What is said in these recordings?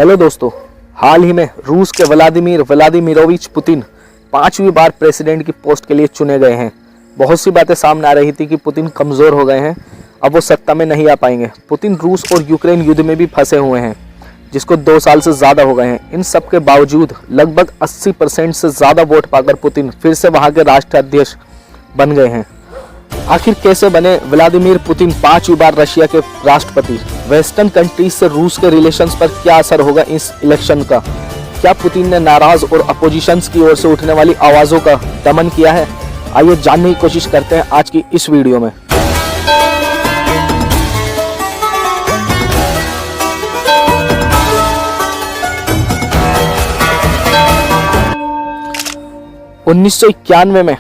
Hello दोस्तों, हाल ही में रूस के व्लादिमीर व्लादिमीरोविच पुतिन 5वीं बार प्रेसिडेंट की पोस्ट के लिए चुने गए हैं। बहुत सी बातें सामने आ रही थी कि पुतिन कमज़ोर हो गए हैं, अब वो सत्ता में नहीं आ पाएंगे। पुतिन रूस और यूक्रेन युद्ध में भी फंसे हुए हैं, जिसको 2 साल से ज़्यादा हो गए हैं। इन सब के बावजूद लगभग 80% से ज़्यादा वोट पाकर पुतिन फिर से वहाँ के राष्ट्राध्यक्ष बन गए हैं। आखिर कैसे बने व्लादिमीर पुतिन 5वीं बार रशिया के राष्ट्रपति? वेस्टर्न कंट्रीज से रूस के रिलेशंस पर क्या असर होगा इस इलेक्शन का? क्या पुतिन ने नाराज और अपोजिशंस की ओर से उठने वाली आवाज़ों का दमन किया है? आइए जानने की कोशिश करते हैं आज की इस वीडियो में। उन्नीस में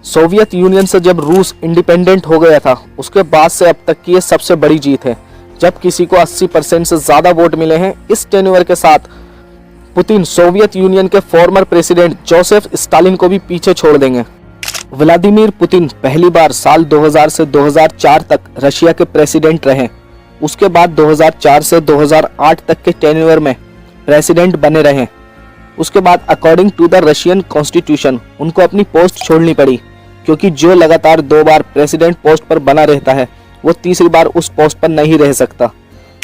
सोवियत यूनियन से जब रूस इंडिपेंडेंट हो गया था, उसके बाद से अब तक की ये सबसे बड़ी जीत है, जब किसी को 80% से ज़्यादा वोट मिले हैं। इस टेन्योर के साथ पुतिन सोवियत यूनियन के फॉर्मर प्रेसिडेंट जोसेफ स्टालिन को भी पीछे छोड़ देंगे। व्लादिमीर पुतिन पहली बार साल 2000 से 2004 तक रशिया के प्रेसिडेंट रहे। उसके बाद 2004 से 2008 तक के टेन्योर में प्रेसिडेंट बने रहे। उसके बाद according to the Russian constitution उनको अपनी पोस्ट छोड़नी पड़ी, क्योंकि जो लगातार 2 बार प्रेसिडेंट पोस्ट पर बना रहता है वो तीसरी बार उस पोस्ट पर नहीं रह सकता।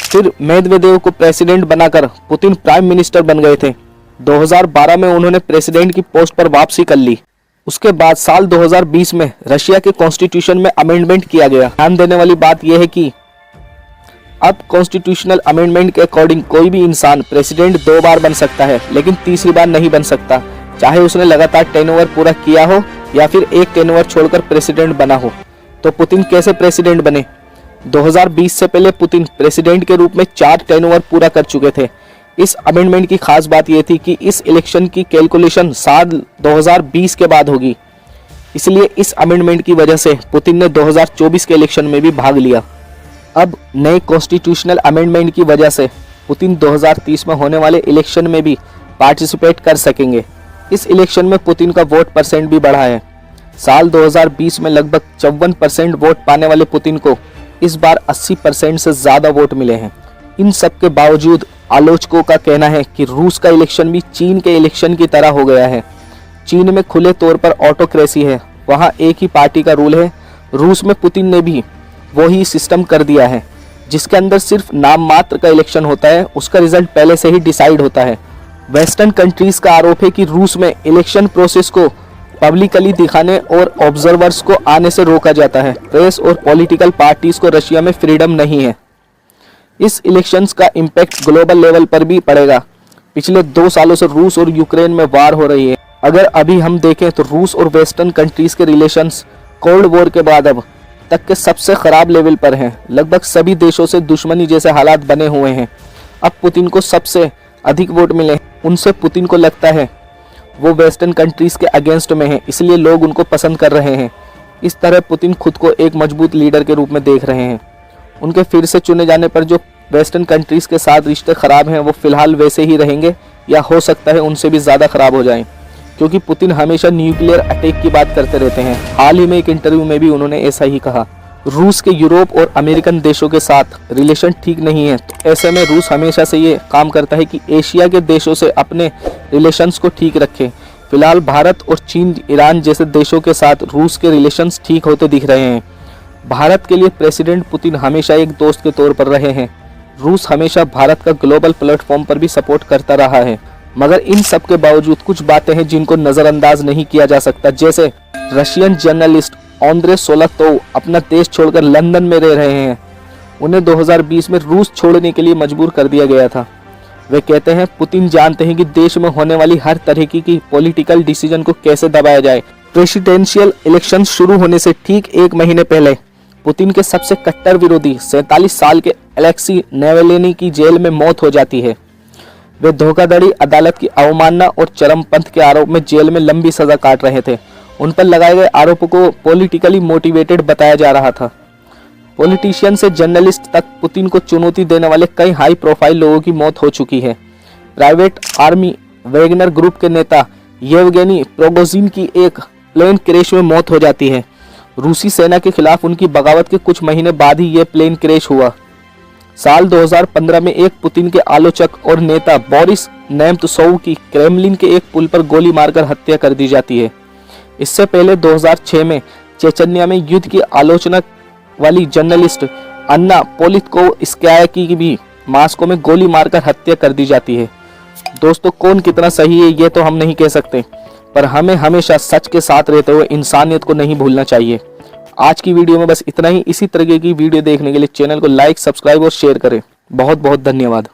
फिर मेदवेदेव को प्रेसिडेंट बनाकर पुतिन प्राइम मिनिस्टर बन गए थे। 2012 में उन्होंने प्रेसिडेंट की पोस्ट पर वापसी कर ली। उसके बाद साल 2020 में रशिया के कॉन्स्टिट्यूशन में अमेंडमेंट किया गया। ध्यान देने वाली बात यह है कि अब कॉन्स्टिट्यूशनल अमेंडमेंट के अकॉर्डिंग कोई भी इंसान प्रेसिडेंट 2 बार बन सकता है, लेकिन तीसरी बार नहीं बन सकता, चाहे उसने लगातार टेन्योर पूरा किया हो या फिर एक टेन्योर छोड़कर प्रेसिडेंट बना हो। तो पुतिन कैसे प्रेसिडेंट बने? 2020 से पहले पुतिन प्रेसिडेंट के रूप में 4 टेन्योर पूरा कर चुके थे। इस अमेंडमेंट की खास बात यह थी कि इस इलेक्शन की कैलकुलेशन साल 2020 के बाद होगी, इसलिए इस अमेंडमेंट की वजह से पुतिन ने 2024 के इलेक्शन में भी भाग लिया। अब नए कॉन्स्टिट्यूशनल अमेंडमेंट की वजह से पुतिन 2030 में होने वाले इलेक्शन में भी पार्टिसिपेट कर सकेंगे। इस इलेक्शन में पुतिन का वोट परसेंट भी बढ़ा है। साल 2020 में लगभग 54% वोट पाने वाले पुतिन को इस बार 80% से ज़्यादा वोट मिले हैं। इन सब के बावजूद आलोचकों का कहना है कि रूस का इलेक्शन भी चीन के इलेक्शन की तरह हो गया है। चीन में खुले तौर पर ऑटोक्रेसी है, वहाँ एक ही पार्टी का रूल है। रूस में पुतिन ने भी वही सिस्टम कर दिया है, जिसके अंदर सिर्फ नाम मात्र का इलेक्शन होता है, उसका रिजल्ट पहले से ही डिसाइड होता है। वेस्टर्न कंट्रीज का आरोप है कि रूस में इलेक्शन प्रोसेस को पब्लिकली दिखाने और ऑब्जर्वर्स को आने से रोका जाता है। प्रेस और पॉलिटिकल पार्टीज को रशिया में फ्रीडम नहीं है। इस इलेक्शंस का इम्पैक्ट ग्लोबल लेवल पर भी पड़ेगा। पिछले 2 सालों से रूस और यूक्रेन में वार हो रही है। अगर अभी हम देखें तो रूस और वेस्टर्न कंट्रीज के रिलेशंस कोल्ड वॉर के बाद अब तक के सबसे खराब लेवल पर हैं। लगभग सभी देशों से दुश्मनी जैसे हालात बने हुए हैं। अब पुतिन को सबसे अधिक वोट मिले, उनसे पुतिन को लगता है वो वेस्टर्न कंट्रीज के अगेंस्ट में है, इसलिए लोग उनको पसंद कर रहे हैं। इस तरह पुतिन खुद को एक मजबूत लीडर के रूप में देख रहे हैं। उनके फिर से चुने जाने पर जो वेस्टर्न कंट्रीज के साथ रिश्ते खराब हैं वो फिलहाल वैसे ही रहेंगे, या हो सकता है उनसे भी ज़्यादा खराब हो जाएं, क्योंकि पुतिन हमेशा न्यूक्लियर अटैक की बात करते रहते हैं। हाल ही में एक इंटरव्यू में भी उन्होंने ऐसा ही कहा। रूस के यूरोप और अमेरिकन देशों के साथ रिलेशन ठीक नहीं है, तो ऐसे में रूस हमेशा से ये काम करता है कि एशिया के देशों से अपने रिलेशंस को ठीक रखे। फिलहाल भारत और चीन, ईरान जैसे देशों के साथ रूस के रिलेशंस ठीक होते दिख रहे हैं। भारत के लिए प्रेसिडेंट पुतिन हमेशा एक दोस्त के तौर पर रहे हैं। रूस हमेशा भारत का ग्लोबल प्लेटफॉर्म पर भी सपोर्ट करता रहा है, मगर इन सब के बावजूद कुछ बातें हैं जिनको नज़रअंदाज नहीं किया जा सकता। जैसे रशियन जर्नलिस्ट आंद्रे सोलतोव अपना देश छोड़कर लंदन में रह रहे हैं। उन्हें 2020 में रूस छोड़ने के लिए मजबूर कर दिया गया था। वे कहते हैं पुतिन जानते हैं कि देश में होने वाली हर तरह की पॉलिटिकल डिसीजन को कैसे दबाया जाए। प्रेसिडेंशियल इलेक्शन शुरू होने से ठीक 1 महीने पहले पुतिन के सबसे कट्टर विरोधी 47 साल के अलेक्सी नावल्नी की जेल में मौत हो जाती है। वे धोखाधड़ी, अदालत की अवमानना और चरमपंथ के आरोप में जेल में लंबी सजा काट रहे थे। उन पर लगाए गए आरोपों को पॉलिटिकली मोटिवेटेड बताया जा रहा था। पॉलिटिशियन से जर्नलिस्ट तक पुतिन को चुनौती देने वाले कई हाई प्रोफाइल लोगों की मौत हो चुकी है। प्राइवेट आर्मी वैगनर ग्रुप के नेता येवगेनी प्रिगोजिन की एक प्लेन क्रैश में मौत हो जाती है। रूसी सेना के खिलाफ उनकी बगावत के कुछ महीने बाद ही यह प्लेन क्रैश हुआ। साल 2015 में एक पुतिन के आलोचक और नेता बोरिस नेमत्सोव की क्रेमलिन के एक पुल पर गोली मारकर हत्या कर दी जाती है। इससे पहले 2006 में चेचन्या में युद्ध की आलोचना वाली जर्नलिस्ट अन्ना पोलितकोवस्काया की भी मास्को में गोली मारकर हत्या कर दी जाती है। दोस्तों, कौन कितना सही है ये तो हम नहीं कह सकते, पर हमें हमेशा सच के साथ रहते हुए इंसानियत को नहीं भूलना चाहिए। आज की वीडियो में बस इतना ही। इसी तरीके की वीडियो देखने के लिए चैनल को लाइक, सब्सक्राइब और शेयर करें। बहुत बहुत धन्यवाद।